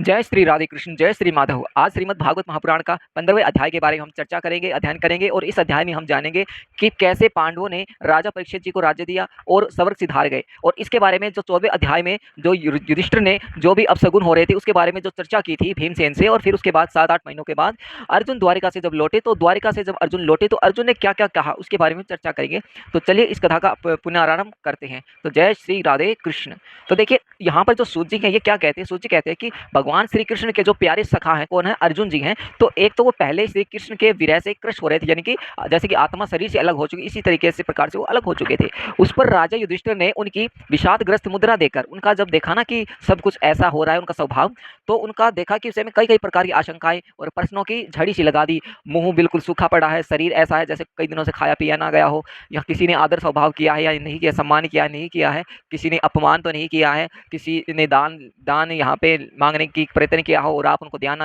जय श्री राधे कृष्ण, जय श्री माधव। आज श्रीमद् भागवत महापुराण का 15वें अध्याय के बारे में हम चर्चा करेंगे, अध्ययन करेंगे और इस अध्याय में हम जानेंगे कि कैसे पांडवों ने राजा परीक्षित जी को राज्य दिया और स्वर्ग सिधार गए। और इसके बारे में जो 14वें अध्याय में जो युधिष्ठिर ने जो भी अपशगुन हो रहे थे उसके बारे में जो चर्चा की थी भीमसेन से, और फिर उसके बाद 7-8 महीनों के बाद अर्जुन द्वारिका से जब लौटे तो अर्जुन ने क्या क्या कहा उसके बारे में चर्चा करेंगे। तो चलिए इस कथा का पुनरारंभ करते हैं। तो जय श्री राधे कृष्ण। तो देखिए यहाँ पर जो सूत जी हैं ये क्या कहते हैं, सूत जी कहते हैं कि भगवान श्री कृष्ण के जो प्यारे सखा हैं कौन है, अर्जुन जी हैं। तो एक तो वो पहले श्री कृष्ण के विरह से क्रश हो रहे थे, यानी कि जैसे कि आत्मा शरीर से अलग हो चुकी, इसी तरीके से प्रकार से वो अलग हो चुके थे। उस पर राजा युधिष्ठिर ने उनकी विषादग्रस्त मुद्रा देकर उनका जब देखा ना कि सब कुछ ऐसा हो रहा है उनका स्वभाव, तो उनका देखा कि उसे में कई कई प्रकार की आशंकाएं और प्रश्नों की झड़ी सी लगा दी। मुंह बिल्कुल सूखा पड़ा है, शरीर ऐसा है जैसे कई दिनों से खाया पिया ना गया हो, या किसी ने आदर स्वभाव किया है या नहीं किया, सम्मान किया नहीं किया है, किसी ने अपमान तो नहीं किया है, किसी ने दान दान यहाँ पे मांगने की प्रयत्न किया हो और आप उनको ध्यान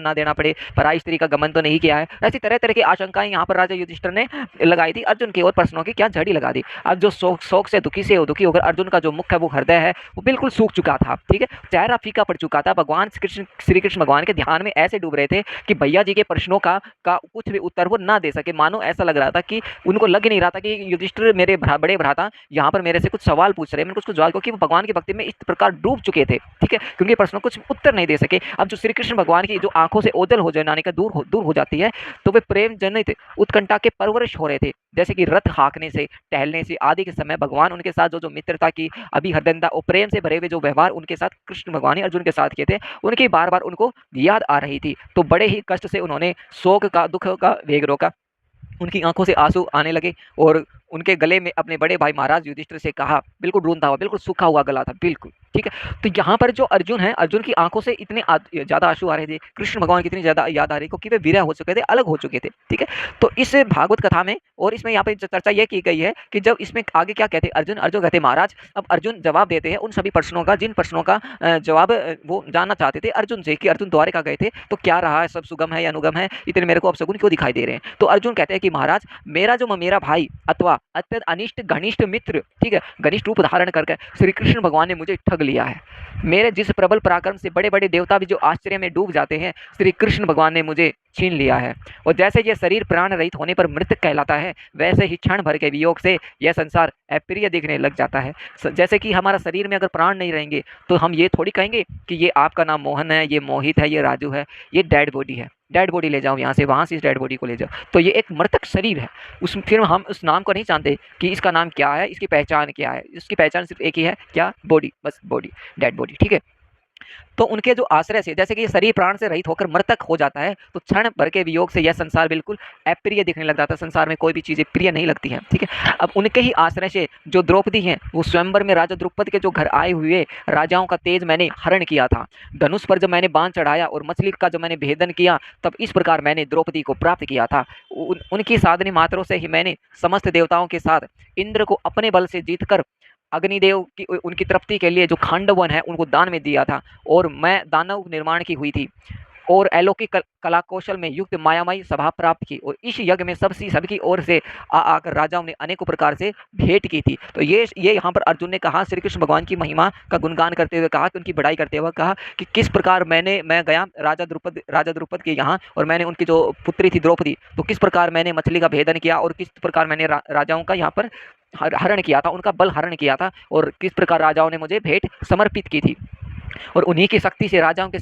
ना देना पड़े, पराई स्त्री का गमन तो नहीं किया है। ऐसी तरह तरह की आशंकाएं यहाँ पर राजा युधिष्ठिर ने लगाई थी अर्जुन की, और प्रश्नों की क्या झड़ी लगा दी। अब जो शोक से दुखी होकर अर्जुन का जो मुख है वो हृदय है वो बिल्कुल सूख चुका था, ठीक है, चेहरा फीका पड़ चुका था। भगवान श्री कृष्ण भगवान के ध्यान में ऐसे डूब रहे थे कि भैया जी के प्रश्नों का कुछ भी उत्तर वो ना दे सके। मानो ऐसा लग रहा था कि उनको लग नहीं रहा था कि युधिष्ठिर मेरे बड़े भ्राता यहाँ पर मेरे से कुछ सवाल पूछ रहे हैं, कुछ जवाब, क्योंकि वो भगवान की भक्ति में इस प्रकार डूब चुके थे, ठीक है, क्योंकि प्रश्नों कुछ उत्तर नहीं दे सके। अब जो श्री कृष्ण भगवान की जो आंखों से ओझल हो जाने का दूर हो जाती है, तो वे प्रेम जनित उत्कंठा के परवरिश हो रहे थे, जैसे कि रथ हाँकने से, टहलने से आदि के समय भगवान उनके साथ जो मित्रता की अभी हृदयता और प्रेम से भरे हुए जो व्यवहार उनके साथ कृष्ण भगवान ने अर्जुन के साथ किए थे, उनकी बार बार उनको याद आ रही थी। तो बड़े ही कष्ट से उन्होंने शोक का, दुख का वेग रोका, उनकी आंखों से आंसू आने लगे और उनके गले में अपने बड़े भाई महाराज युधिष्ठिर से कहा, बिल्कुल रूंधा हुआ, बिल्कुल सूखा हुआ गला था, बिल्कुल, ठीक है। तो यहाँ पर जो अर्जुन है, अर्जुन की आंखों से इतने ज्यादा आंसू आ रहे थे, कृष्ण भगवान की इतनी ज्यादा याद आ रही, क्योंकि वे विरह हो चुके थे, अलग हो चुके थे, ठीक है। तो इस भागवत कथा में और इसमें यहाँ पे चर्चा यह की गई है कि जब इसमें आगे क्या कहते हैं अर्जुन कहते महाराज, अब अर्जुन जवाब देते हैं उन सभी प्रश्नों का जिन प्रश्नों का जवाब वो जानना चाहते थे अर्जुन से, कि अर्जुन द्वारिका गए थे तो क्या रहा है, सब सुगम है या अनुगम है, इतने मेरे को अपशगुन क्यों दिखाई दे रहे हैं। तो अर्जुन कहते हैं कि महाराज मेरा भाई अथवा अत्यंत अनिष्ट घनिष्ठ मित्र, ठीक है, घनिष्ठ रूप धारण करके श्री कृष्ण भगवान ने मुझे ठग लिया है। मेरे जिस प्रबल पराक्रम से बड़े बड़े देवता भी जो आश्चर्य में डूब जाते हैं, श्री कृष्ण भगवान ने मुझे छीन लिया है। और जैसे ये शरीर प्राण रहित होने पर मृतक कहलाता है, वैसे ही क्षण भर के वियोग से यह संसार अप्रिय दिखने लग जाता है। जैसे कि हमारा शरीर में अगर प्राण नहीं रहेंगे तो हम ये थोड़ी कहेंगे कि ये आपका नाम मोहन है, ये मोहित है, ये राजू है, ये डेड बॉडी है, डेड बॉडी ले जाओ यहाँ से, वहाँ से इस डेड बॉडी को ले जाओ। तो ये एक मृतक शरीर है, उस फिर हम उस नाम को नहीं जानते कि इसका नाम क्या है, इसकी पहचान क्या है। इसकी पहचान सिर्फ एक ही है, क्या, बॉडी, बस बॉडी, डेड बॉडी, ठीक है। तो उनके जो आश्रय से जैसे कि शरीर प्राण से रहित होकर मृतक हो जाता है, तो क्षण भर के वियोग से यह संसार बिल्कुल अप्रिय दिखने लग जाता है, संसार में कोई भी चीजें प्रिय नहीं लगती हैं, ठीक है। अब उनके ही आश्रय से जो द्रौपदी हैं, वो स्वयंवर में राजा द्रुपद के जो घर आए हुए राजाओं का तेज मैंने हरण किया था, धनुष पर जब मैंने बाण चढ़ाया और मछली का जब मैंने भेदन किया, तब इस प्रकार मैंने द्रौपदी को प्राप्त किया था। उनकी साधनी मात्रों से ही मैंने समस्त देवताओं के साथ इंद्र को अपने बल से जीतकर अग्निदेव की उनकी तृप्ति के लिए जो खांडवन है उनको दान में दिया था, और मैं दानव निर्माण की हुई थी और अलौकिक कला कौशल में युक्त मायामयी सभा प्राप्त की, और इस यज्ञ में सबकी ओर से आकर राजाओं ने अनेकों प्रकार से भेंट की थी। तो ये यहाँ पर अर्जुन ने कहा, श्री कृष्ण भगवान की महिमा का गुणगान करते हुए कहा, कि उनकी बड़ाई करते हुए कहा कि किस प्रकार मैं गया राजा द्रुपद के यहाँ, और मैंने उनकी जो पुत्री थी द्रौपदी, तो किस प्रकार मैंने मछली का भेदन किया और किस प्रकार मैंने राजाओं का यहाँ पर हरण किया था, उनका बल हरण किया था, और किस प्रकार राजाओं ने मुझे भेंट समर्पित की थी। और उन्हीं की शक्ति से राजाओं के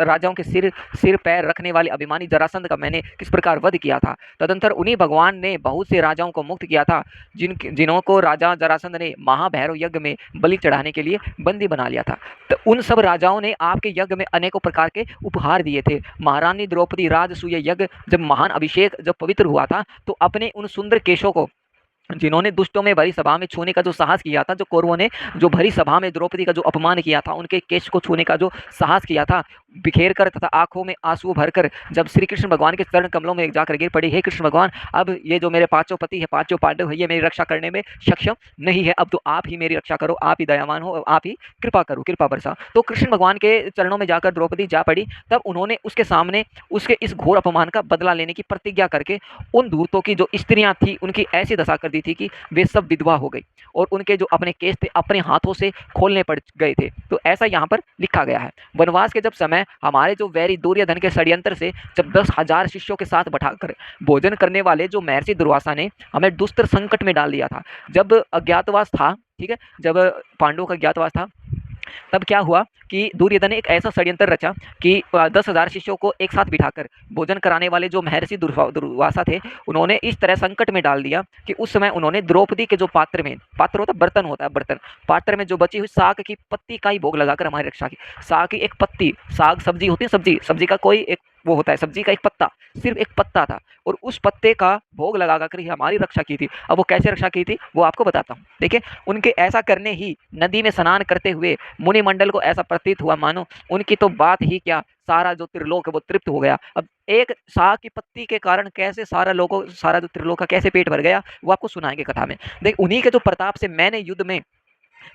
राजाओं के सिर पैर रखने वाले अभिमानी जरासंध का मैंने किस प्रकार वध किया था। तदंतर उन्हीं भगवान ने बहुत से राजाओं को मुक्त किया था, जिन्हों को राजा जरासंध ने महाभैरव यज्ञ में बलि चढ़ाने के लिए बंदी बना लिया था। तो उन सब राजाओं ने आपके यज्ञ में अनेकों प्रकार के उपहार दिए थे। महारानी द्रौपदी राजसूय यज्ञ जब महान अभिषेक जब पवित्र हुआ था, तो अपने उन सुंदर केशों को, जिन्होंने दुष्टों में भरी सभा में छूने का जो साहस किया था, जो कौरवों ने जो भरी सभा में द्रौपदी का जो अपमान किया था, उनके केश को छूने का जो साहस किया था, बिखेर कर तथा आंखों में आंसू भरकर जब श्री कृष्ण भगवान के चरण कमलों में जाकर गिर पड़ी, हे कृष्ण भगवान, अब ये जो मेरे पांचों पति है, पांचों पांडव है, ये मेरी रक्षा करने में सक्षम नहीं है, अब तो आप ही मेरी रक्षा करो, आप ही दयावान हो, आप ही कृपा करो, कृपा बरसा। तो कृष्ण भगवान के चरणों में जाकर द्रौपदी जा पड़ी। तब उन्होंने उसके सामने उसके इस घोर अपमान का बदला लेने की प्रतिज्ञा करके उन धूर्तों की जो स्त्रियां थी उनकी ऐसी दशा कर दी हुई थी कि वे सब विधवा हो गई और उनके जो अपने केस थे अपने हाथों से खोलने पड़ गए थे। तो ऐसा यहाँ पर लिखा गया है। वनवास के जब समय हमारे जो वैरी दुर्योधन के षड्यंत्र से जब 10,000 शिष्यों के साथ बैठाकर भोजन करने वाले जो महर्षि दुर्वासा ने हमें दुस्तर संकट में डाल दिया था। जब अज्ञातवास था, ठीक है, जब पांडवों का अज्ञातवास था, तब क्या हुआ कि दुर्योधन ने एक ऐसा षड्यंत्र रचा कि 10,000 शिष्यों को एक साथ बिठाकर भोजन कराने वाले जो महर्षि दुर्वासा थे, उन्होंने इस तरह संकट में डाल दिया कि उस समय उन्होंने द्रौपदी के जो पात्र में, पात्र होता है बर्तन, होता है बर्तन, पात्र में जो बची हुई साग की पत्ती का ही भोग लगाकर हमारी रक्षा की। साग की एक पत्ती, साग सब्जी होती है, सब्जी सब्जी का कोई एक वो होता है, सब्जी का एक पत्ता, सिर्फ एक पत्ता था और उस पत्ते का भोग लगा कर ही हमारी रक्षा की थी। अब वो कैसे रक्षा की थी वो आपको बताता हूँ। देखिए, उनके ऐसा करने ही नदी में स्नान करते हुए मुनिमंडल को ऐसा प्रतीत हुआ मानो उनकी तो बात ही क्या, सारा जो त्रिलोक है वो तृप्त हो गया। अब एक साग की पत्ती के कारण कैसे सारा जो त्रिलोक का कैसे पेट भर गया वो आपको सुनाएंगे कथा में। देख, उन्हीं के जो प्रताप से मैंने युद्ध में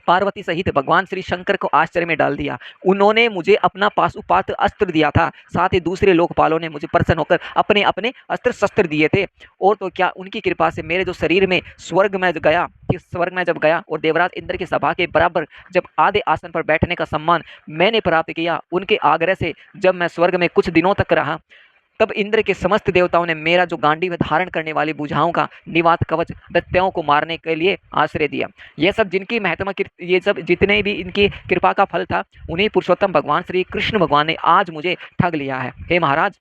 पार्वती सहित भगवान श्री शंकर को आश्चर्य में डाल दिया। उन्होंने मुझे अपना पाशुपात अस्त्र दिया था, साथ ही दूसरे लोकपालों ने मुझे प्रसन्न होकर अपने अपने अस्त्र शस्त्र दिए थे। और तो क्या, उनकी कृपा से मेरे जो शरीर में स्वर्ग में गया, कि स्वर्ग में जब गया और देवराज इंद्र की सभा के बराबर जब आधे आसन पर बैठने का सम्मान मैंने प्राप्त किया, उनके आग्रह से जब मैं स्वर्ग में कुछ दिनों तक रहा, तब इंद्र के समस्त देवताओं ने मेरा जो गांडीव धारण करने वाली भुजाओं का निवात कवच दैत्यों को मारने के लिए आश्रय दिया। ये सब जिनकी महत्मा, ये सब जितने भी इनकी कृपा का फल था, उन्हीं पुरुषोत्तम भगवान श्री कृष्ण भगवान ने आज मुझे ठग लिया है। हे महाराज,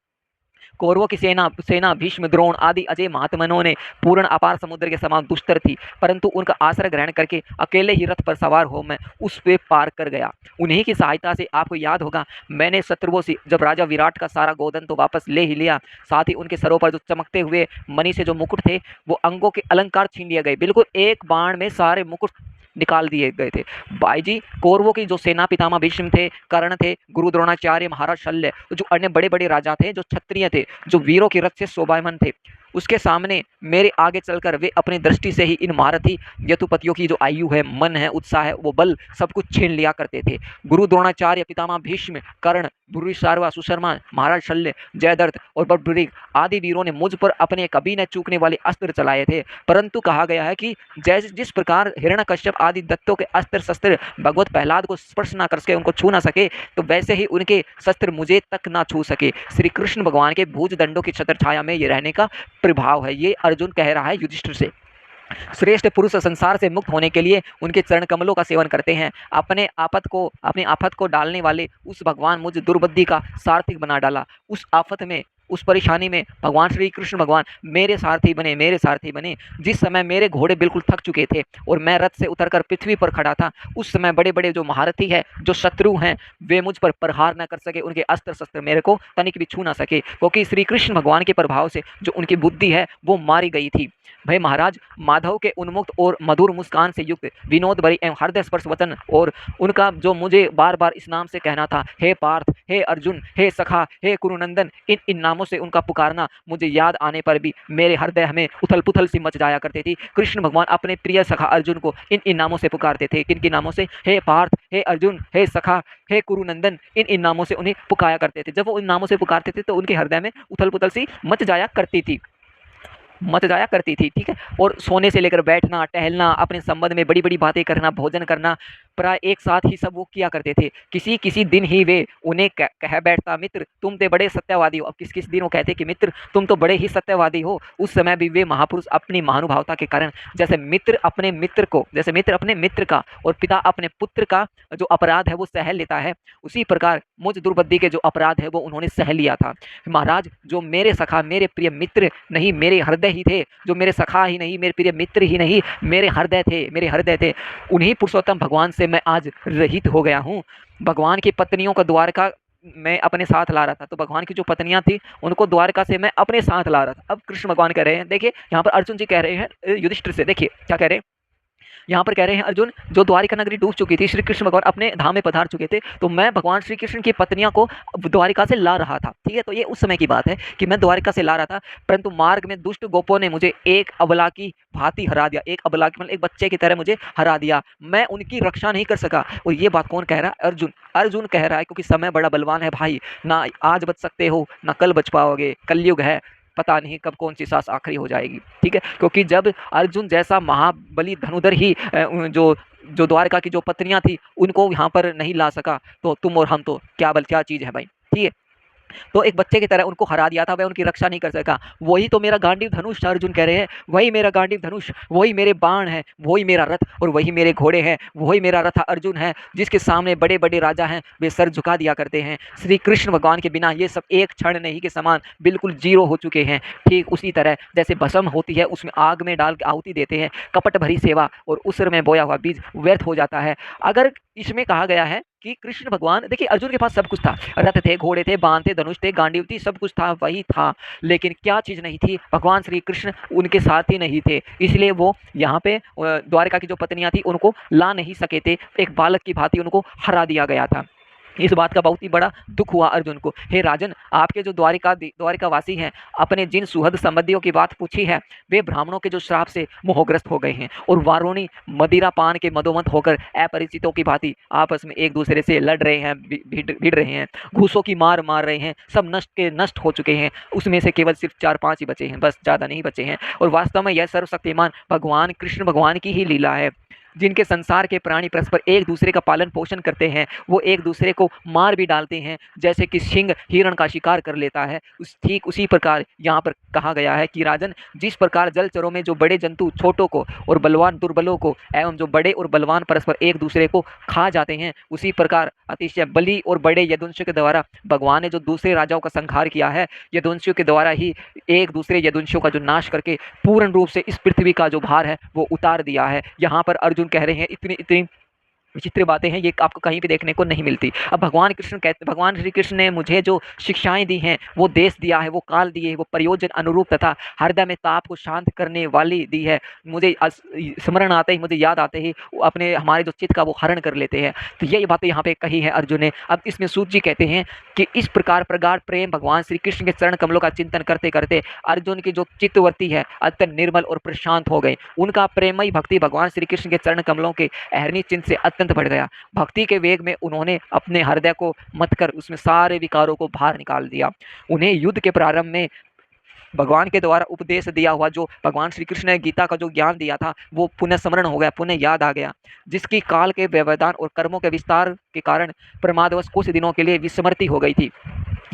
कौरवों की सेना भीष्म, द्रोण आदि अजय महात्मनों ने पूर्ण अपार समुद्र के समान दुस्तर थी, परंतु उनका आश्रय ग्रहण करके अकेले ही रथ पर सवार हो मैं उस पे पार कर गया। उन्हीं की सहायता से आपको याद होगा मैंने शत्रुओं से जब राजा विराट का सारा गोधन तो वापस ले ही लिया, साथ ही उनके सरों पर जो चमकते हुए मणि से जो मुकुट थे वो अंगों के अलंकार छीन लिए गए। बिल्कुल एक बाण में सारे मुकुट निकाल दिए गए थे। भाई जी, कौरवों की जो सेना पितामह भीष्म थे, कर्ण थे, गुरु द्रोणाचार्य, महाराज शल्य, जो अन्य बड़े बड़े राजा थे, जो क्षत्रिय थे, जो वीरों की रथ से शोभायमान थे, उसके सामने मेरे आगे चलकर वे अपनी दृष्टि से ही इन महारथी यतुपतियों की जो आयु है, मन है, उत्साह है, वो बल सब कुछ छीन लिया करते थे। गुरु द्रोणाचार्य, पितामह भीष्म, कर्ण, भूरिश्रवा, सुशर्मा, महाराज शल्य, जयद्रथ और बब्बरीक आदि वीरों ने मुझ पर अपने कभी न चूकने वाले अस्त्र चलाए थे। परंतु कहा गया है कि जैसे जिस प्रकार हिरण्यकश्यप आदि दत्तों के अस्त्र शस्त्र भगवत प्रहलाद को स्पर्श ना कर सके, उनको छू ना सके, तो वैसे ही उनके शस्त्र मुझे तक ना छू सके। श्री कृष्ण भगवान के भुज दंडों की छत्र छाया में ये रहने का प्रभाव है। ये अर्जुन कह रहा है युधिष्ठिर से। श्रेष्ठ पुरुष संसार से मुक्त होने के लिए उनके चरण कमलों का सेवन करते हैं। अपने आफत को डालने वाले उस भगवान मुझ दुर्बुद्धि का सारथिक बना डाला। उस आफत में, उस परेशानी में भगवान श्री कृष्ण भगवान मेरे सारथी बने, मेरे सारथी बने। जिस समय मेरे घोड़े बिल्कुल थक चुके थे और मैं रथ से उतरकर पृथ्वी पर खड़ा था, उस समय बड़े बड़े जो महारथी हैं, जो शत्रु हैं, वे मुझ पर प्रहार न कर सके, उनके अस्त्र शस्त्र मेरे को तनिक भी छू ना सके, क्योंकि श्री कृष्ण भगवान के प्रभाव से जो उनकी बुद्धि है वो मारी गई थी। भाई महाराज, माधव के उन्मुक्त और मधुर मुस्कान से युक्त विनोद भरी एवं हृदय स्पर्श वचन और उनका जो मुझे बार बार इस नाम से कहना था, हे पार्थ, हे अर्जुन, हे सखा, हे कुरुनंदन, इन नामों से उनका पुकारना मुझे याद आने पर भी मेरे हृदय में उथल पुथल सी मच जाया करती थी। कृष्ण भगवान अपने प्रिय सखा अर्जुन को इन नामों से पुकारते थे। किन किन नामों से? हे पार्थ, हे अर्जुन, हे सखा, हे कुरुनंदन, इन नामों से उन्हें पुकारा करते थे। जब वो इन नामों से पुकारते थे तो उनके हृदय में उथल पुथल सी मच जाया करती थी, ठीक है। और सोने से लेकर बैठना, टहलना, अपने संबंध में बड़ी बड़ी बातें करना, भोजन करना, प्राय एक साथ ही सब वो किया करते थे। किसी किसी दिन ही वे उन्हें कह बैठता, मित्र तुम तो बड़े सत्यवादी हो। अब किस किस दिन वो कहते कि मित्र तुम तो बड़े ही सत्यवादी हो। उस समय भी वे महापुरुष अपनी महानुभावता के कारण जैसे मित्र अपने मित्र का और पिता अपने पुत्र का जो अपराध है वो सह लेता है, उसी प्रकार मुझ दुर्बुद्धि के जो अपराध है वो उन्होंने सह लिया था। महाराज, जो मेरे सखा, मेरे प्रिय मित्र नहीं, मेरे हृदय ही थे, जो मेरे सखा ही नहीं, मेरे प्रिय मित्र ही नहीं, मेरे हृदय थे, उन्हीं पुरुषोत्तम भगवान से मैं आज रहित हो गया हूँ। भगवान की पत्नियों का द्वारका मैं अपने साथ ला रहा था, तो भगवान की जो पत्नियां थी उनको द्वारका से मैं अपने साथ ला रहा था। अब कृष्ण भगवान कह रहे हैं, देखिए यहाँ पर अर्जुन जी कह रहे हैं युधिष्ठिर से, देखिए क्या कह रहे हैं यहाँ पर कह रहे हैं, अर्जुन जो द्वारिका नगरी डूब चुकी थी, श्री कृष्ण भगवान अपने धाम में पधार चुके थे, तो मैं भगवान श्री कृष्ण की पत्नियों को द्वारिका से ला रहा था। ठीक है, तो ये उस समय की बात है कि मैं द्वारिका से ला रहा था, परंतु मार्ग में दुष्ट गोपों ने मुझे एक अबला की भांति हरा दिया, एक अबला की मतलब एक बच्चे की तरह मुझे हरा दिया। मैं उनकी रक्षा नहीं कर सका। और ये बात कौन कह रहा है? अर्जुन कह रहा है, क्योंकि समय बड़ा बलवान है भाई, ना आज बच सकते हो ना कल बच पाओगे, कलयुग है। पता नहीं कब कौन सी सांस आखिरी हो जाएगी। ठीक है, क्योंकि जब अर्जुन जैसा महाबली धनुधर ही जो जो द्वारका की जो पत्नियां थी उनको यहाँ पर नहीं ला सका, तो तुम और हम तो क्या चीज है भाई। ठीक है, तो एक बच्चे की तरह उनको हरा दिया था, वह उनकी रक्षा नहीं कर सका। वही तो मेरा गांडीव धनुष था, अर्जुन कह रहे हैं, वही मेरा गांडीव धनुष, वही मेरे बाण है, वही मेरा रथ और वही मेरे घोड़े हैं, वही मेरा रथ अर्जुन है, जिसके सामने बड़े बड़े राजा हैं वे सर झुका दिया करते हैं। श्री कृष्ण भगवान के बिना ये सब एक क्षण नहीं के समान बिल्कुल जीरो हो चुके हैं। ठीक उसी तरह जैसे भस्म होती है, उसमें आग में डाल के आहुति देते हैं, कपट भरी सेवा और उसर में बोया हुआ बीज व्यर्थ हो जाता है। अगर इसमें कहा गया है कि कृष्ण भगवान, देखिए अर्जुन के पास सब कुछ था, रथ थे, घोड़े थे, बाण थे, धनुष थे, गांडीव थी, सब कुछ था, वही था, लेकिन क्या चीज नहीं थी, भगवान श्री कृष्ण उनके साथ ही नहीं थे, इसलिए वो यहाँ पे द्वारका की जो पत्नियां थी उनको ला नहीं सके थे, एक बालक की भांति उनको हरा दिया गया था। इस बात का बहुत ही बड़ा दुख हुआ अर्जुन को। हे राजन, आपके जो द्वारिकावासी हैं, अपने जिन सुहृद संबंधियों की बात पूछी है, वे ब्राह्मणों के जो श्राप से मोहग्रस्त हो गए हैं और वारुणी मदिरा पान के मदोमत होकर अपरिचितों की भांति आपस में एक दूसरे से लड़ रहे हैं, भिड़ रहे हैं, घूसों की मार मार रहे हैं, सब नष्ट हो चुके हैं, उसमें से केवल सिर्फ 4-5 ही बचे हैं, बस ज़्यादा नहीं बचे हैं। और वास्तव में यह सर्वशक्तिमान भगवान कृष्ण भगवान की ही लीला है, जिनके संसार के प्राणी परस्पर एक दूसरे का पालन पोषण करते हैं, वो एक दूसरे को मार भी डालते हैं, जैसे कि सिंह हिरण का शिकार कर लेता है, ठीक उसी प्रकार यहाँ पर कहा गया है कि राजन, जिस प्रकार जलचरों में जो बड़े जंतु छोटों को और बलवान दुर्बलों को एवं जो बड़े और बलवान परस्पर एक दूसरे को खा जाते हैं, उसी प्रकार अतिशय बली और बड़े यदुवंशियों के द्वारा भगवान ने जो दूसरे राजाओं का संहार किया है, यदुवंशियों के द्वारा ही एक दूसरे यदुवंशियों का जो नाश करके पूर्ण रूप से इस पृथ्वी का जो भार है वो उतार दिया है। यहाँ पर अर्जुन कह रहे हैं, इतनी इतनी विचित्र बातें हैं, ये आपको कहीं भी देखने को नहीं मिलती। अब भगवान श्री कृष्ण ने मुझे जो शिक्षाएं दी हैं, वो देश दिया है, वो काल दिए है, वो प्रयोजन अनुरूप तथा हृदय में ताप को शांत करने वाली दी है। मुझे स्मरण आते ही, मुझे याद आते ही अपने हमारे जो चित्त का वो हरण कर लेते हैं। तो यही बातें यहाँ पे कही है अर्जुन ने। अब इसमें सूत जी कहते हैं कि इस प्रकार प्रगाढ़ प्रेम भगवान श्री कृष्ण के चरण कमलों का चिंतन करते करते अर्जुन की जो चित्तवृत्ति है अत्यंत निर्मल और प्रशांत हो गई। उनका प्रेमयी भक्ति भगवान श्री कृष्ण के चरण कमलों के अहरनी चिन्ह से अत्यंत बढ़ गया। भक्ति के वेग में उन्होंने अपने हृदय को मत कर उसमें सारे विकारों को बाहर निकाल दिया। उन्हें युद्ध के प्रारंभ में भगवान के द्वारा उपदेश दिया हुआ जो भगवान श्री कृष्ण ने गीता का जो ज्ञान दिया था, वो पुनः स्मरण हो गया, पुनः याद आ गया, जिसकी काल के व्यवधान और कर्मों के विस्तार के कारण प्रमादवश कुछ दिनों के लिए विस्मृति हो गई थी।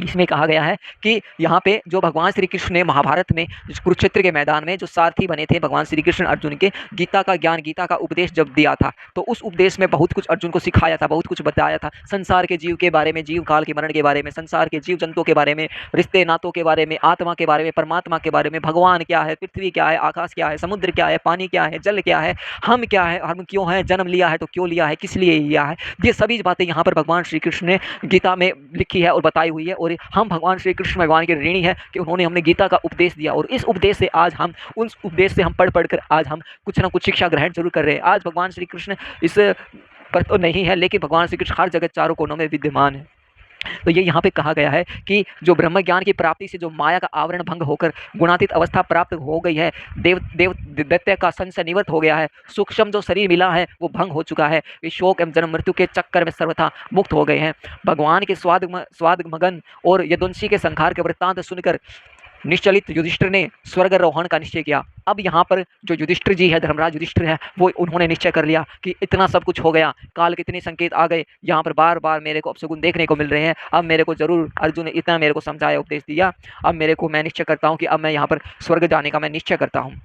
इसमें कहा गया है कि यहाँ पे जो भगवान श्री कृष्ण ने महाभारत में कुरुक्षेत्र के मैदान में जो सारथी बने थे भगवान श्री कृष्ण अर्जुन के, गीता का ज्ञान, गीता का उपदेश जब दिया था, तो उस उपदेश में बहुत कुछ अर्जुन को सिखाया था, बहुत कुछ बताया था, संसार के जीव के बारे में, जीव काल के मरण के बारे में, संसार के जीव जंतुओं के बारे में, रिश्ते नातों के बारे में, आत्मा के बारे में, परमात्मा के बारे में, भगवान क्या है, पृथ्वी क्या है, आकाश क्या है, समुद्र क्या है, पानी क्या है, जल क्या है, हम क्या है, हम क्यों हैं, जन्म लिया है तो क्यों लिया है, किस लिए लिया है, ये सभी बातें यहाँ पर भगवान श्री कृष्ण ने गीता में लिखी है और बताई हुई है। और हम भगवान श्री कृष्ण भगवान के ऋणी है कि उन्होंने हमें गीता का उपदेश दिया, और इस उपदेश से आज हम, उस उपदेश से हम पढ़ कर आज हम कुछ ना कुछ शिक्षा ग्रहण जरूर कर रहे हैं। आज भगवान श्री कृष्ण इस पर तो नहीं है, लेकिन भगवान श्री कृष्ण हर जगह चारों कोनों में विद्यमान है। तो ये यहाँ पे कहा गया है कि जो ब्रह्म ज्ञान की प्राप्ति से जो माया का आवरण भंग होकर गुणातीत अवस्था प्राप्त हो गई है, दैत्य का संशय निवृत्त हो गया है, सूक्ष्म जो शरीर मिला है वो भंग हो चुका है, वे शोक एवं जन्म मृत्यु के चक्कर में सर्वथा मुक्त हो गए हैं। भगवान के स्वाद मगन और यदुवंशी के संहार के वृत्तांत सुनकर निश्चलित युधिष्ठिर ने स्वर्गारोहण का निश्चय किया। अब यहाँ पर जो युधिष्ठिर जी है, धर्मराज युधिष्ठिर है, वो उन्होंने निश्चय कर लिया कि इतना सब कुछ हो गया, काल के इतने संकेत आ गए, यहाँ पर बार बार मेरे को अपशगुन देखने को मिल रहे हैं, अब मेरे को जरूर अर्जुन ने इतना मेरे को समझाया, उपदेश दिया, अब मेरे को, मैं निश्चय करता हूँ कि अब मैं यहाँ पर स्वर्ग जाने का मैं निश्चय करता हूँ।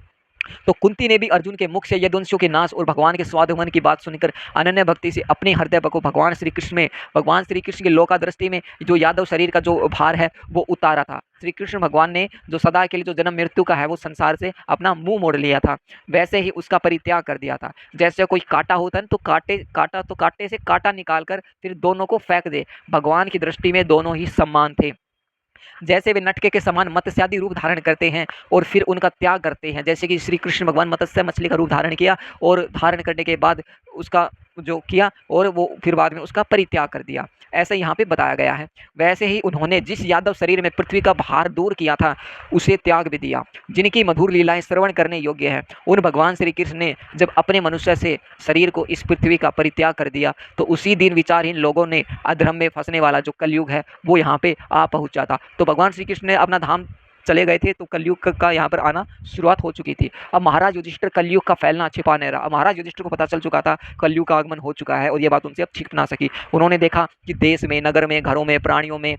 तो कुंती ने भी अर्जुन के मुख से यदुवंशियों के नाश और भगवान के स्वागमन की बात सुनकर अनन्य भक्ति से अपने हृदय को भगवान श्री कृष्ण के लोका दृष्टि में जो यादव शरीर का जो भार है वो उतारा था। श्री कृष्ण भगवान ने जो सदा के लिए जो जन्म मृत्यु का है वो संसार से अपना मुंह मोड़ लिया था, वैसे ही उसका परित्याग कर दिया था। जैसे कोई कांटा होता है तो कांटे से कांटा निकाल कर फिर दोनों को फेंक दे, भगवान की दृष्टि में दोनों ही समान थे। जैसे वे नटके के समान मत्स्यादि रूप धारण करते हैं और फिर उनका त्याग करते हैं, जैसे कि श्री कृष्ण भगवान मत्स्य मछली का रूप धारण किया और धारण करने के बाद उसका जो किया और वो फिर बाद में उसका परित्याग कर दिया, ऐसे यहाँ पे बताया गया है। वैसे ही उन्होंने जिस यादव शरीर में पृथ्वी का भार दूर किया था उसे त्याग भी दिया। जिनकी मधुर लीलाएं श्रवण करने योग्य है, उन भगवान श्री कृष्ण ने जब अपने मनुष्य से शरीर को इस पृथ्वी का परित्याग कर दिया तो उसी दिन विचारहीन लोगों ने अधर्म में फंसने वाला जो कलयुग है वो यहाँ पे आ पहुँचा था। तो भगवान श्री कृष्ण ने अपना धाम चले गए थे, तो कलयुग का यहाँ पर आना शुरुआत हो चुकी थी। अब महाराज युधिष्ठिर कलयुग का फैलना छिपा नहीं रहा। अब महाराज युधिष्ठिर को पता चल चुका था कलयुग का आगमन हो चुका है और ये बात उनसे अब छिप ना सकी। उन्होंने देखा कि देश में, नगर में, घरों में, प्राणियों में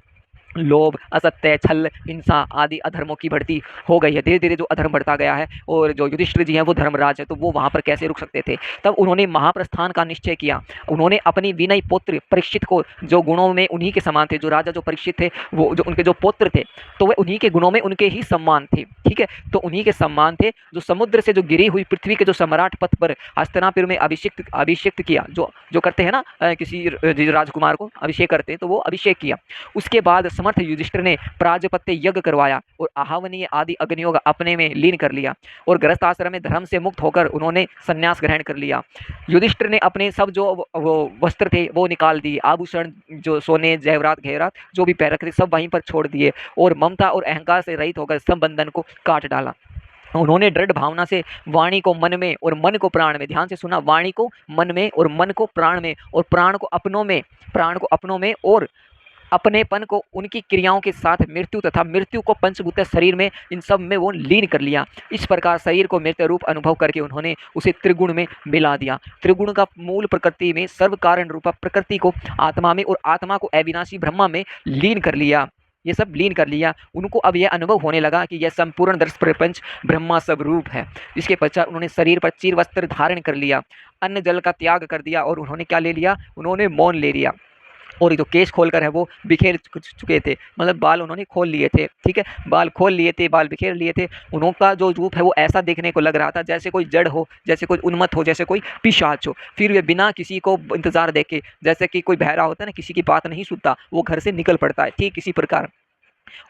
लोभ, असत्य, छल, हिंसा आदि अधर्मों की बढ़ती हो गई है। धीरे-धीरे जो अधर्म बढ़ता गया है और जो युधिष्ठिर जी हैं वो धर्मराज है, तो वो वहाँ पर कैसे रुक सकते थे। तब उन्होंने महाप्रस्थान का निश्चय किया। उन्होंने अपनी विनय पुत्र परीक्षित को, जो गुणों में उन्हीं के समान थे, जो राजा जो परीक्षित थे, वो जो उनके जो पुत्र थे, तो वे उन्हीं के गुणों में उनके ही समान थे। ठीक है? तो उन्हीं के समान थे, जो समुद्र से जो गिरी हुई पृथ्वी के जो सम्राट पद पर हस्तिनापुर में अभिषिक्त किया, जो जो करते हैं ना, किसी राजकुमार को अभिषेक करते हैं, तो वो अभिषेक किया। उसके बाद समर्थ युधिष्ठिर ने प्राजपत्य यज्ञ करवाया और आहावनीय आदि अग्नियोग अपने में लीन कर लिया और गृहस्थ आश्रम में धर्म से मुक्त होकर उन्होंने संन्यास ग्रहण कर लिया। युधिष्ठिर ने अपने सब जो वो वस्त्र थे वो निकाल दिए, आभूषण जो सोने, जेवरात, घेवरात जो भी पहन रखे थे सब वहीं पर छोड़ दिए और ममता और अहंकार से रहित होकर सब बंधन को काट डाला। उन्होंने दृढ़ भावना से वाणी को मन में और मन को प्राण में, ध्यान से सुना, वाणी को मन में और मन को प्राण में और प्राण को अपनों में और अपनेपन को उनकी क्रियाओं के साथ मृत्यु तथा मृत्यु को पंचभूत शरीर में, इन सब में वो लीन कर लिया। इस प्रकार शरीर को मृत रूप अनुभव करके उन्होंने उसे त्रिगुण में मिला दिया। त्रिगुण का मूल प्रकृति में सर्व कारण रूपा प्रकृति को आत्मा में और आत्मा को अविनाशी ब्रह्मा में लीन कर लिया। ये सब लीन कर लिया। उनको अब यह अनुभव होने लगा कि यह संपूर्ण दर्श प्रपंच ब्रह्मा सब रूप है। इसके पश्चात उन्होंने शरीर पर चीर वस्त्र धारण कर लिया, अन्न जल का त्याग कर दिया और उन्होंने क्या ले लिया, उन्होंने मौन ले लिया। और जो केश खोलकर है वो बिखेर चुके थे, मतलब बाल उन्होंने खोल लिए थे। ठीक है, बाल खोल लिए थे, बाल बिखेर लिए थे। उनका जो रूप है वो ऐसा देखने को लग रहा था जैसे कोई जड़ हो, जैसे कोई उन्मत्त हो, जैसे कोई पिशाच हो। फिर वे बिना किसी को इंतजार देखे, जैसे कि कोई बहरा होता है ना, किसी की बात नहीं सुनता, वो घर से निकल पड़ता है, ठीक इसी प्रकार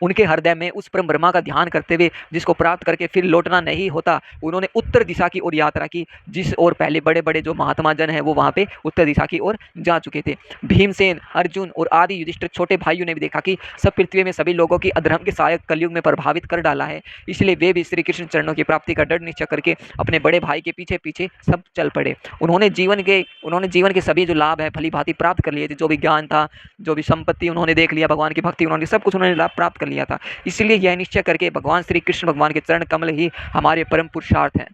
उनके हृदय में उस परम ब्रह्मा का ध्यान करते हुए, जिसको प्राप्त करके फिर लौटना नहीं होता, उन्होंने उत्तर दिशा की ओर यात्रा की, जिस ओर पहले बड़े बड़े जो महात्मा जन हैं वो वहाँ पे उत्तर दिशा की ओर जा चुके थे। भीमसेन, अर्जुन और आदि युधिष्ठिर छोटे भाइयों ने भी देखा कि सब पृथ्वी में सभी लोगों की अधर्म के सहायक कलयुग में प्रभावित कर डाला है, इसलिए वे भी श्री कृष्ण चरणों की प्राप्ति का दृढ़ निश्चय करके अपने बड़े भाई के पीछे पीछे सब चल पड़े। उन्होंने जीवन के सभी जो लाभ है भली भांति प्राप्त कर लिए थे, जो भी ज्ञान था, जो भी संपत्ति उन्होंने देख लिया, भगवान की भक्ति उन्होंने सब कुछ उन्होंने लाभ प्राप्त कर लिया था। इसलिए यह निश्चय करके भगवान श्री कृष्ण भगवान के चरण कमल ही हमारे परम पुरुषार्थ हैं।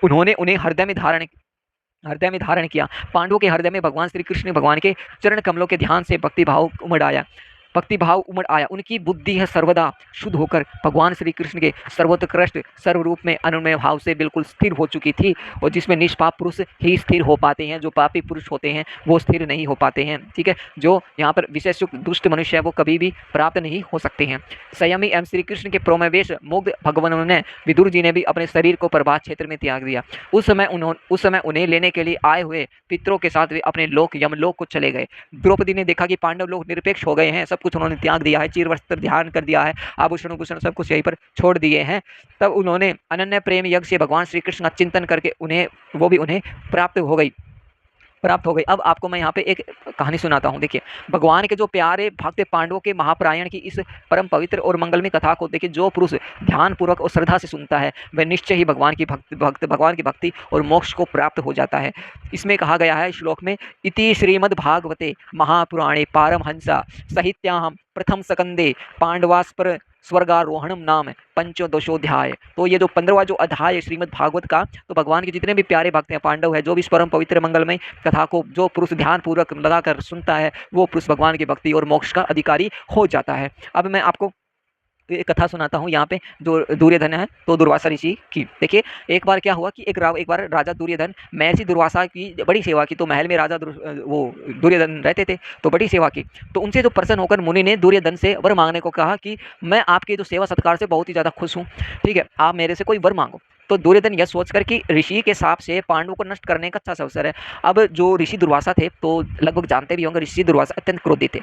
उन्होंने उन्हें हृदय में धारण किया। पांडवों के हृदय में भगवान श्री कृष्ण ने भगवान के चरण कमलों के ध्यान से भक्ति भाव उमड़ आया। उनकी बुद्धि है सर्वदा शुद्ध होकर भगवान श्री कृष्ण के सर्वोत्कृष्ट सर्वरूप में अनुमय भाव से बिल्कुल स्थिर हो चुकी थी, और जिसमें निष्पाप पुरुष ही स्थिर हो पाते हैं, जो पापी पुरुष होते हैं वो स्थिर नहीं हो पाते हैं। ठीक है, जो यहाँ पर विशेष दुष्ट मनुष्य है वो कभी भी प्राप्त नहीं हो सकते हैं। संयमी एवं श्री कृष्ण के प्रोमवेश मुग्ध भगवान ने, विदुर जी ने भी अपने शरीर को प्रभात क्षेत्र में त्याग दिया। उस समय उन्हें लेने के लिए आए हुए पितरों के साथ वे अपने लोक यमलोक को चले गए। द्रौपदी ने देखा कि पांडव लोग निरपेक्ष हो गए हैं, सब कुछ उन्होंने त्याग दिया है, चीर वस्त्र ध्यान कर दिया है, आभूषण कुषण सब कुछ यहीं पर छोड़ दिए हैं। तब उन्होंने अनन्य प्रेम यज्ञ से भगवान श्री कृष्ण का चिंतन करके उन्हें प्राप्त हो गई। अब आपको मैं यहाँ पे एक कहानी सुनाता हूँ। देखिए, भगवान के जो प्यारे भक्त पांडवों के महाप्रायण की इस परम पवित्र और मंगलमय कथा को देखिए, जो पुरुष ध्यान पूर्वक और श्रद्धा से सुनता है वह निश्चय ही भगवान की भक्ति और मोक्ष को प्राप्त हो जाता है। इसमें कहा गया है श्लोक में, इति श्रीमद्भागवते महापुराणे पारमहंसा साहित्याम प्रथम सकंदे पांडवास्पर स्वर्गारोहणम नाम पंचदशोध्याय। तो ये जो 15वां जो अध्याय श्रीमद् भागवत का, तो भगवान के जितने भी प्यारे भक्त हैं, पांडव है, जो भी इस परम पवित्र मंगलमय कथा को जो पुरुष ध्यान पूर्वक लगाकर सुनता है वो पुरुष भगवान की भक्ति और मोक्ष का अधिकारी हो जाता है। अब मैं आपको एक कथा सुनाता हूँ यहाँ पे, जो दुर्योधन है तो दुर्वासा ऋषि की। देखिए, एक बार क्या हुआ कि एक बार राजा दुर्योधन महर्षि दुर्वासा की बड़ी सेवा की। तो महल में राजा वो दुर्योधन रहते थे, तो बड़ी सेवा की। तो उनसे जो प्रसन्न होकर मुनि ने दुर्योधन से वर मांगने को कहा कि मैं आपके जो सेवा सत्कार से बहुत ही ज़्यादा खुश हूँ, ठीक है, आप मेरे से कोई वर मांगो। तो दुर्योधन यह सोचकर कि ऋषि के साप से पांडवों को नष्ट करने का अच्छा अवसर है। अब जो ऋषि दुर्वासा थे, तो लगभग जानते भी होंगे, ऋषि दुर्वासा अत्यंत क्रोधित थे,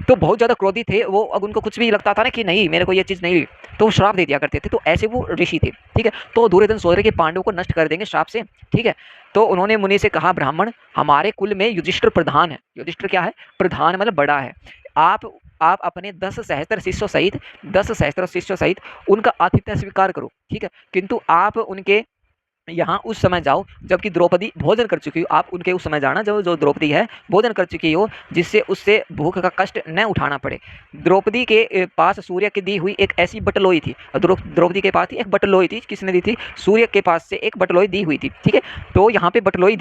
तो बहुत ज़्यादा क्रोधित थे वो। अब उनको कुछ भी लगता था ना कि नहीं मेरे को ये चीज़ नहीं, तो वो श्राप दे दिया करते थे। तो ऐसे वो ऋषि थे, ठीक है। तो दुर्योधन सोच रहे कि पांडवों को नष्ट कर देंगे श्राप से, ठीक है। तो उन्होंने मुनि से कहा, ब्राह्मण, हमारे कुल में युधिष्ठिर प्रधान है। युधिष्ठिर क्या है? प्रधान, मतलब बड़ा है। आप अपने 10 सहस्त्र शिष्यों सहित उनका आतिथ्य स्वीकार करो, ठीक है, किंतु आप उनके यहाँ उस समय जाओ जबकि द्रौपदी भोजन कर चुकी हो। आप उनके उस समय जाना जब जो द्रौपदी है भोजन कर चुकी हो, जिससे उससे भूख का कष्ट न उठाना पड़े। द्रौपदी के पास सूर्य की दी हुई एक ऐसी बटलोई थी। द्रौपदी के पास एक बटलोई थी। किसने दी थी? सूर्य के पास से एक बटलोई दी हुई थी। ठीक है, तो यहाँ पे बटलोई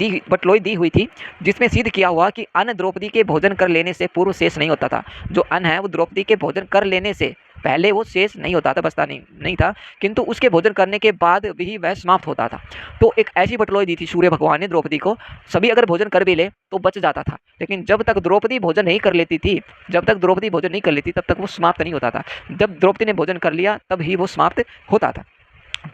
दी हुई थी, जिसमें सिद्ध किया हुआ कि अन्न द्रौपदी के भोजन कर लेने से पूर्व शेष नहीं होता था। जो अन्न है वो द्रौपदी के भोजन कर लेने से पहले वो शेष नहीं होता था, बचता नहीं था, किंतु उसके भोजन करने के बाद भी वह समाप्त होता था। तो एक ऐसी बटलोई दी थी सूर्य भगवान ने द्रौपदी को, सभी अगर भोजन कर भी ले तो बच जाता था, लेकिन जब तक द्रौपदी भोजन नहीं कर लेती थी, तब तक वो समाप्त नहीं होता था। जब द्रौपदी ने भोजन कर लिया तब ही वो समाप्त होता था।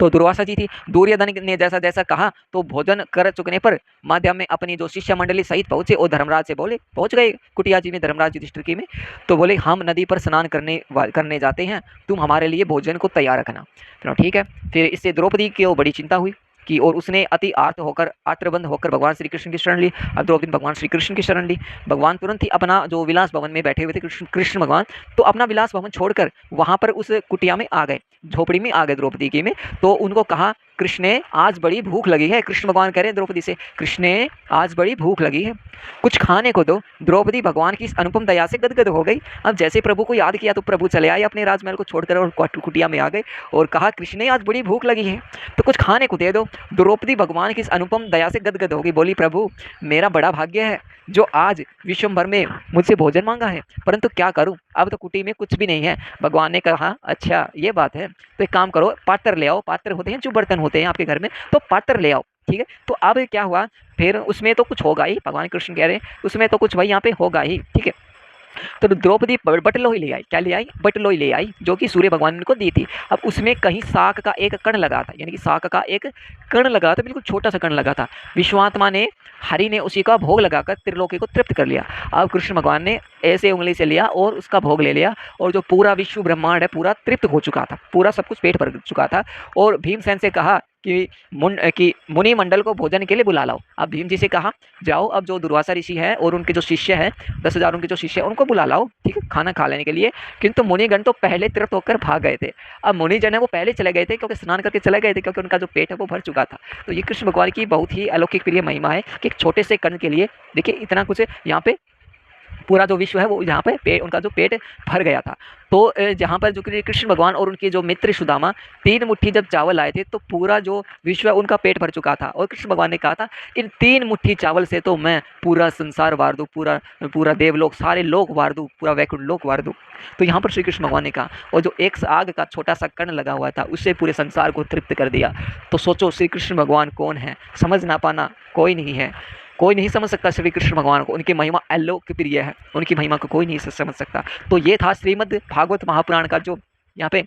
तो दुर्वासा जी थी, दुर्योधन ने जैसा जैसा कहा तो भोजन कर चुकने पर माध्यम में अपनी जो शिष्य मंडली सहित पहुंचे और धर्मराज से बोले, पहुंच गए कुटिया जी में, धर्मराज युधिष्ठिर की में, तो बोले हम नदी पर स्नान करने जाते हैं, तुम हमारे लिए भोजन को तैयार रखना। तो ठीक है, फिर इससे द्रौपदी की बड़ी चिंता हुई कि, और उसने अति आर्तबंध होकर भगवान श्री कृष्ण की शरण ली। अब द्रौपदी भगवान श्री कृष्ण की शरण ली। भगवान तुरंत ही अपना जो विलास भवन में बैठे हुए थे कृष्ण भगवान, तो अपना विलास भवन छोड़कर वहां पर उस कुटिया में आ गए, झोपड़ी में आ गए द्रौपदी की में। तो उनको कहा, कृष्णे आज बड़ी भूख लगी है। कृष्ण भगवान कह रहे हैं द्रौपदी से, कृष्णे आज बड़ी भूख लगी है, कुछ खाने को दो। द्रौपदी भगवान की इस अनुपम दया से गदगद हो गई। अब जैसे प्रभु को याद किया तो प्रभु चले आए अपने राजमहल को छोड़कर और कुटिया में आ गए और कहा, कृष्णे आज बड़ी भूख लगी है तो कुछ खाने को दे दो। द्रौपदी भगवान की इस अनुपम दया से गदगद होगी, बोली, प्रभु मेरा बड़ा भाग्य है जो आज विश्वभर में मुझसे भोजन मांगा है, परंतु क्या करूं, अब तो कुटी में कुछ भी नहीं है। भगवान ने कहा, अच्छा ये बात है, तो एक काम करो, पात्र ले आओ। पात्र होते हैं जो बर्तन होते हैं आपके घर में, तो पात्र ले आओ। ठीक है, तो अब क्या हुआ, फिर उसमें तो कुछ होगा ही, भगवान कृष्ण कह रहे हैं उसमें तो कुछ भाई यहाँ पे होगा ही। ठीक है, तो द्रौपदी बटलोई ले आई। क्या ले आई? बटलोई ले आई, जो कि सूर्य भगवान ने उनको दी थी। अब उसमें कहीं शाक का एक कण लगा था, यानी कि शाक का एक कण लगा था, बिल्कुल छोटा सा कण लगा था। विश्वात्मा ने, हरि ने उसी का भोग लगाकर त्रिलोकी को तृप्त कर लिया। अब कृष्ण भगवान ने ऐसे उंगली से लिया और उसका भोग ले लिया, और जो पूरा विश्व ब्रह्मांड है पूरा तृप्त हो चुका था, पूरा सब कुछ पेट भर चुका था। और भीमसेन से कहा कि मुनि मंडल को भोजन के लिए बुला लाओ। अब भीम जी से कहा, जाओ अब जो दुर्वासा ऋषि है और उनके जो शिष्य हैं, 10,000 उनके जो शिष्य हैं उनको बुला लाओ, ठीक है, खाना खा लेने के लिए। किंतु मुनिगण तो पहले तृप्त होकर भाग गए थे। अब मुनिजन है वो पहले चले गए थे, क्योंकि स्नान करके चले गए थे, क्योंकि उनका जो पेट है वो भर चुका था। तो ये कृष्ण भगवान की बहुत ही अलौकिक प्रिय महिमा है कि एक छोटे से कण के लिए देखिए इतना कुछ यहाँ पे पूरा जो विश्व है वो यहाँ पे उनका जो पेट भर गया था। तो जहाँ पर जो कृष्ण भगवान और उनके जो मित्र सुदामा 3 मुट्ठी जब चावल लाए थे तो पूरा जो विश्व है उनका पेट भर चुका था। और कृष्ण भगवान ने कहा था, इन 3 मुट्ठी चावल से तो मैं पूरा संसार वार दूँ, पूरा देवलोक, सारे लोक वार दूँ, पूरा वैकुंठ लोक वार दूँ। तो यहाँ पर श्री कृष्ण भगवान ने कहा, और जो एक आग का छोटा सा कण लगा हुआ था उससे पूरे संसार को तृप्त कर दिया। तो सोचो श्री कृष्ण भगवान कौन है, समझ ना पाना कोई नहीं है, कोई नहीं समझ सकता श्री कृष्ण भगवान को। उनकी महिमा अलौकिक प्रिय है, उनकी महिमा को कोई नहीं समझ सकता। तो ये था श्रीमद् भागवत महापुराण का जो यहाँ पे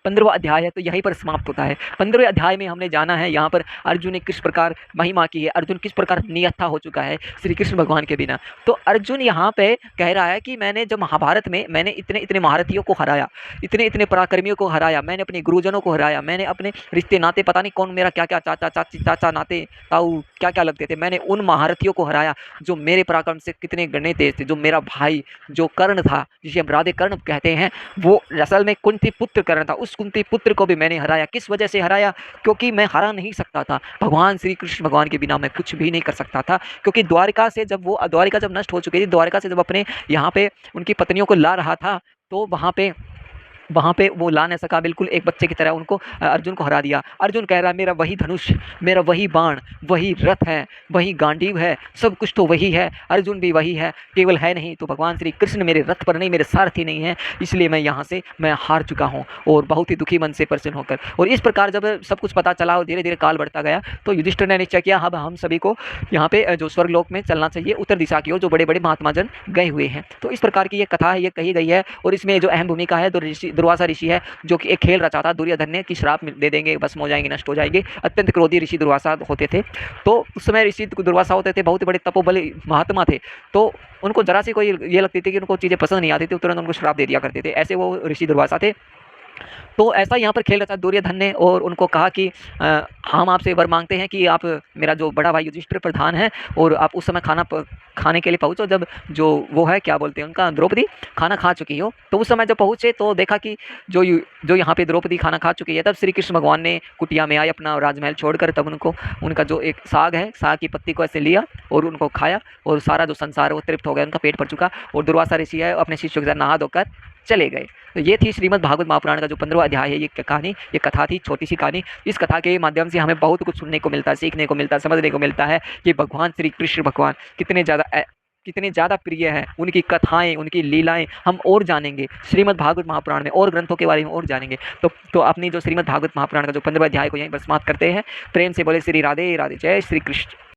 15वां अध्याय है, तो यहीं पर समाप्त होता है। 15वें अध्याय में हमने जाना है यहाँ पर अर्जुन ने किस प्रकार महिमा की है, अर्जुन किस प्रकार नियथा हो चुका है श्री कृष्ण भगवान के बिना। तो अर्जुन यहाँ पे कह रहा है कि मैंने जब महाभारत में मैंने इतने इतने महारथियों को हराया, इतने इतने पराक्रमियों को हराया, मैंने अपने गुरुजनों को हराया, मैंने अपने रिश्ते नाते पता नहीं कौन मेरा क्या क्या चाचा चाची चाचा नाते ताऊ क्या क्या लगते थे, मैंने उन महारथियों को हराया जो मेरे पराक्रम से कितने गणे तेज थे। जो मेरा भाई जो कर्ण था, जिसे हम राधे कर्ण कहते हैं, वो असल में कुंती पुत्र कर्ण था, उस कुंती पुत्र को भी मैंने हराया। किस वजह से हराया? क्योंकि मैं हरा नहीं सकता था, भगवान श्री कृष्ण भगवान के बिना मैं कुछ भी नहीं कर सकता था। क्योंकि द्वारिका जब नष्ट हो चुकी थी, द्वारिका से जब अपने यहाँ पे उनकी पत्नियों को ला रहा था, तो वहाँ पे वो ला नहीं सका, बिल्कुल एक बच्चे की तरह उनको अर्जुन को हरा दिया। अर्जुन कह रहा है, मेरा वही धनुष, मेरा वही बाण, वही रथ है, वही गांडीव है, सब कुछ तो वही है, अर्जुन भी वही है, केवल है नहीं तो भगवान श्री कृष्ण मेरे रथ पर नहीं, मेरे सारथी नहीं है, इसलिए मैं यहाँ से मैं हार चुका हूँ। और बहुत ही दुखी मन से प्रसन्न होकर, और इस प्रकार जब सब कुछ पता चला और धीरे धीरे काल बढ़ता गया, तो युधिष्ठिर ने निश्चय किया, अब हम सभी को यहाँ पे जो स्वर्गलोक में चलना चाहिए, उत्तर दिशा की ओर, जो बड़े बड़े महात्मा जन गए हुए हैं। तो इस प्रकार की ये कथा है, ये कही गई है। और इसमें जो अहम भूमिका है दुर्वासा ऋषि है, जो कि एक खेल रचा था दुर्योधन ने कि श्राप दे देंगे, भस्म हो जाएंगे, नष्ट हो जाएंगे। अत्यंत क्रोधी ऋषि दुर्वासा होते थे। तो उस समय ऋषि दुर्वासा होते थे, बहुत बड़े तपोबली महात्मा थे। तो उनको जरा सी कोई ये लगती थी कि उनको चीज़ें पसंद नहीं आती थी, तुरंत उनको श्राप दे दिया करते थे। ऐसे वो ऋषि दुर्वासा थे। तो ऐसा यहाँ पर खेल रचा दुर्योधन ने और उनको कहा कि हम आपसे वर मांगते हैं कि आप मेरा जो बड़ा भाई युधिष्ठिर प्रधान है और आप उस समय खाने के लिए पहुँचो जब जो वो है क्या बोलते हैं उनका द्रौपदी खाना खा चुकी हो। तो उस समय जब पहुँचे तो देखा कि जो यहाँ पे द्रौपदी खाना खा चुकी है, तब श्री कृष्ण भगवान ने कुटिया में आए अपना राजमहल छोड़कर, तब उनको उनका जो एक साग है, साग की पत्ती को ऐसे लिया और उनको खाया और सारा जो संसार है वो तृप्त हो गया, उनका पेट भर चुका और दुर्वासा ऋषि है अपने शिष्यों के साथ नहा धोकर चले गए। तो ये थी श्रीमद् भागवत महापुराण का जो 15वां अध्याय है, ये कहानी, ये कथा थी, छोटी सी कहानी। इस कथा के माध्यम से हमें बहुत कुछ सुनने को मिलता है, सीखने को मिलता है, समझने को मिलता है कि भगवान श्री कृष्ण भगवान कितने ज़्यादा प्रिय हैं, उनकी कथाएँ, उनकी लीलाएँ हम और जानेंगे श्रीमद् भागवत महापुराण में, और ग्रंथों के बारे में और जानेंगे। तो अपनी जो श्रीमद् भागवत महापुराण का जो 15वां अध्याय को यहीं पर समाप्त करते हैं। प्रेम से बोले श्री राधे राधे, जय श्री कृष्ण।